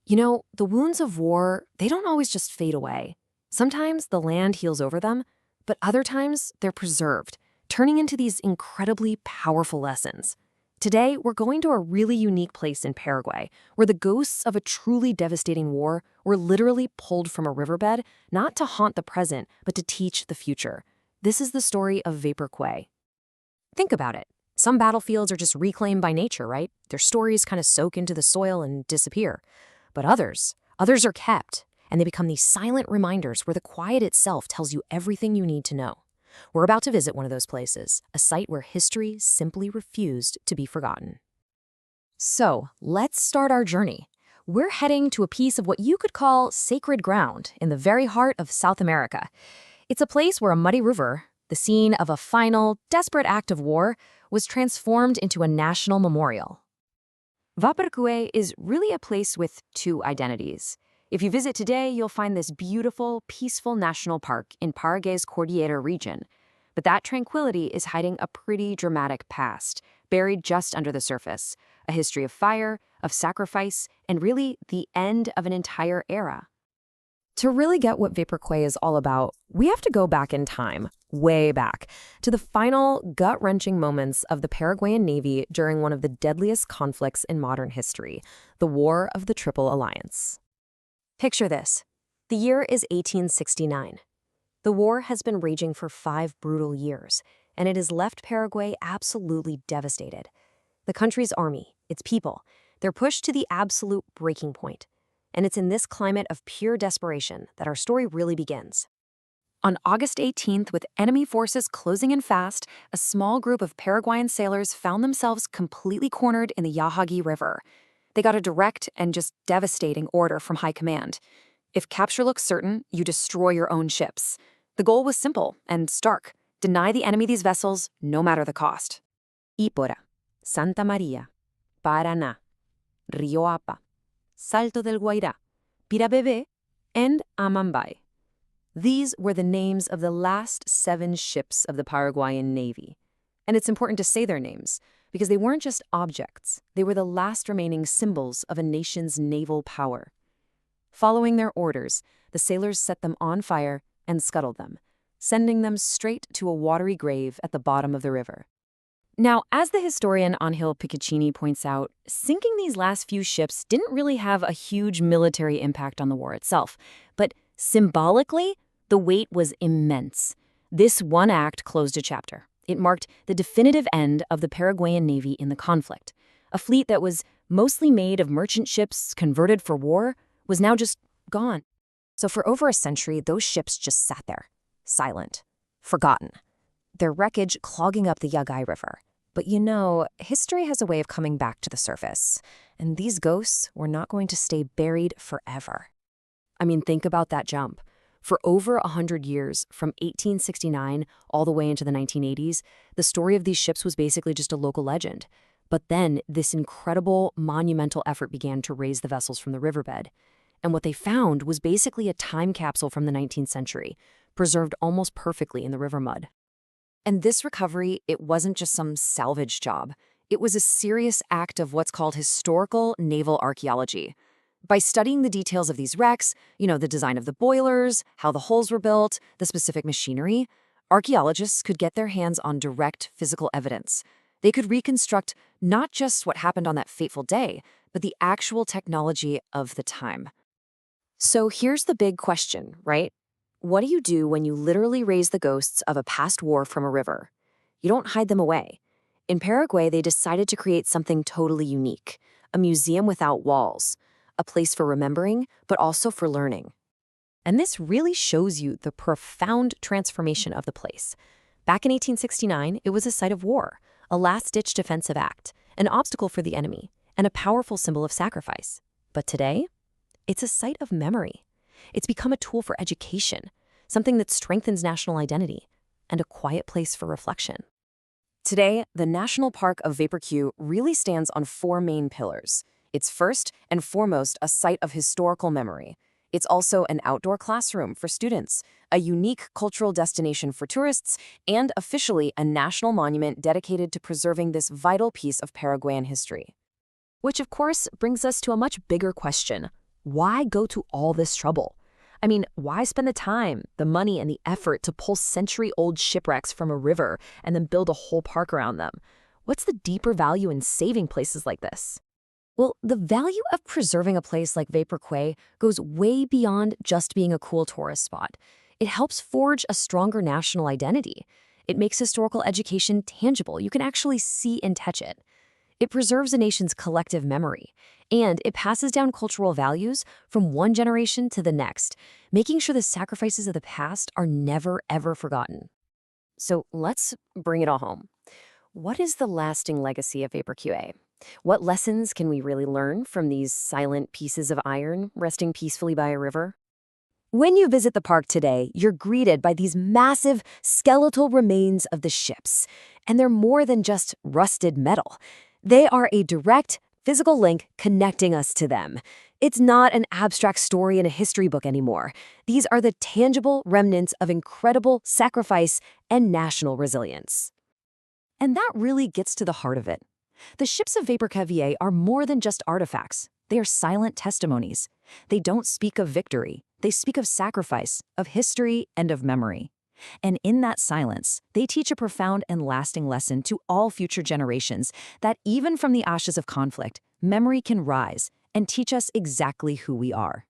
You know, the wounds of war, they don't always just fade away. Sometimes the land heals over them, but other times they're preserved, turning into these incredibly powerful lessons. Today, we're going to a really unique place in Paraguay, where the ghosts of a truly devastating war were literally pulled from a riverbed, not to haunt the present, but to teach the future. This is the story of Vapor Cué. Think about it. Some battlefields are just reclaimed by nature, right? Their stories kind of soak into the soil and disappear. But others are kept, and they become these silent reminders where the quiet itself tells you everything you need to know. We're about to visit one of those places, a site where history simply refused to be forgotten. So, let's start our journey. We're heading to a piece of what you could call sacred ground in the very heart of South America. It's a place where a muddy river, the scene of a final, desperate act of war, was transformed into a national memorial. Vapor Cué is really a place with two identities. If you visit today, you'll find this beautiful, peaceful national park in Paraguay's Cordillera region. But that tranquility is hiding a pretty dramatic past, buried just under the surface. A history of fire, of sacrifice, and really the end of an entire era. To really get what Vapor Cué is all about, we have to go back in time, way back, to the final, gut-wrenching moments of the Paraguayan Navy during one of the deadliest conflicts in modern history, the War of the Triple Alliance. Picture this. The year is 1869. The war has been raging for 5 brutal years, and it has left Paraguay absolutely devastated. The country's army, its people, they're pushed to the absolute breaking point. And it's in this climate of pure desperation that our story really begins. On August 18th, with enemy forces closing in fast, a small group of Paraguayan sailors found themselves completely cornered in the Yhaguy River. They got a direct and just devastating order from high command. If capture looks certain, you destroy your own ships. The goal was simple and stark. Deny the enemy these vessels, no matter the cost. Ypora, Santa Maria, Paraná, Rio Apa, Salto del Guairá, Pirabebé, and Amambay. These were the names of the last 7 ships of the Paraguayan Navy. And it's important to say their names, because they weren't just objects, they were the last remaining symbols of a nation's naval power. Following their orders, the sailors set them on fire and scuttled them, sending them straight to a watery grave at the bottom of the river. Now, as the historian Angel Picaccini points out, sinking these last few ships didn't really have a huge military impact on the war itself, but symbolically, the weight was immense. This one act closed a chapter. It marked the definitive end of the Paraguayan Navy in the conflict. A fleet that was mostly made of merchant ships converted for war was now just gone. So for over a century, those ships just sat there, silent, forgotten, their wreckage clogging up the Yhaguy River. But you know, history has a way of coming back to the surface, and these ghosts were not going to stay buried forever. I mean, think about that jump. For over 100 years, from 1869 all the way into the 1980s, the story of these ships was basically just a local legend. But then this incredible, monumental effort began to raise the vessels from the riverbed. And what they found was basically a time capsule from the 19th century, preserved almost perfectly in the river mud. And this recovery, it wasn't just some salvage job. It was a serious act of what's called historical naval archaeology. By studying the details of these wrecks, the design of the boilers, how the hulls were built, the specific machinery, archaeologists could get their hands on direct physical evidence. They could reconstruct not just what happened on that fateful day, but the actual technology of the time. So here's the big question, right? What do you do when you literally raise the ghosts of a past war from a river? You don't hide them away. In Paraguay, they decided to create something totally unique, a museum without walls, a place for remembering, but also for learning. And this really shows you the profound transformation of the place. Back in 1869, it was a site of war, a last-ditch defensive act, an obstacle for the enemy, and a powerful symbol of sacrifice. But today, it's a site of memory. It's become a tool for education, something that strengthens national identity, and a quiet place for reflection. Today, the National Park of Vapor Cué really stands on 4 main pillars. It's first and foremost a site of historical memory. It's also an outdoor classroom for students, a unique cultural destination for tourists, and officially a national monument dedicated to preserving this vital piece of Paraguayan history. Which, of course, brings us to a much bigger question. why go to all this trouble? I mean, why spend the time, the money, and the effort to pull century-old shipwrecks from a river and then build a whole park around them? What's the deeper value in saving places like this? Well, the value of preserving a place like Vapor Cué goes way beyond just being a cool tourist spot. It helps forge a stronger national identity. It makes historical education tangible. You can actually see and touch it. It preserves a nation's collective memory, and it passes down cultural values from one generation to the next, making sure the sacrifices of the past are never, ever forgotten. So let's bring it all home. What is the lasting legacy of Vapor Cué? What lessons can we really learn from these silent pieces of iron resting peacefully by a river? When you visit the park today, you're greeted by these massive skeletal remains of the ships, and they're more than just rusted metal. They are a direct, physical link connecting us to them. It's not an abstract story in a history book anymore. These are the tangible remnants of incredible sacrifice and national resilience. And that really gets to the heart of it. The ships of Vapor Cué are more than just artifacts. They are silent testimonies. They don't speak of victory. They speak of sacrifice, of history, and of memory. And in that silence, they teach a profound and lasting lesson to all future generations that even from the ashes of conflict, memory can rise and teach us exactly who we are.